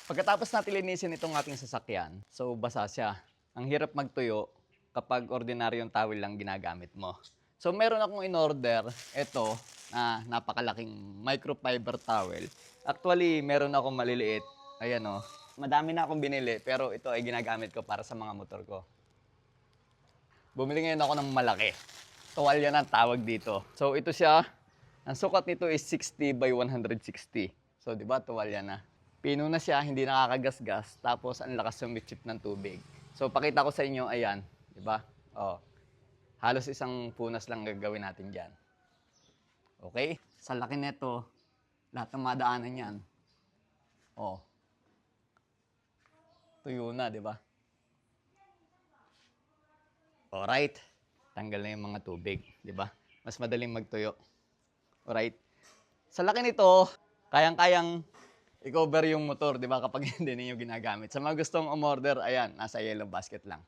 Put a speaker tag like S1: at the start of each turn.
S1: Pagkatapos natin linisin itong ating sasakyan, so basa siya. Ang hirap magtuyo kapag ordinaryong towel lang ginagamit mo. So meron akong in-order, ito, na napakalaking microfiber towel. Actually, meron akong maliliit. Ayan o. Madami na akong binili, pero ito ay ginagamit ko para sa mga motor ko. Bumili ngayon ako ng malaki. Tuwalya na ang tawag dito. So ito siya. Ang sukat nito is 60 by 160. So di ba, tuwalya na. Pino na siya, hindi nakakagasgas, tapos ang lakas sumitsip ng tubig. So pakita ko sa inyo, ayan, di ba? Oh. Halos isang punas lang gagawin natin diyan. Okay? Sa laki nito, lahat ng madaanan yan. Oh. Tuyo na, di ba? Alright. Tanggal na yung mga tubig, di ba? Mas madaling magtuyo. Alright. Sa laki nito, kayang-kayang i-cover yung motor, di ba? Kapag hindi ninyo ginagamit. Sa mga gustong umorder, ayan, nasa yellow basket lang.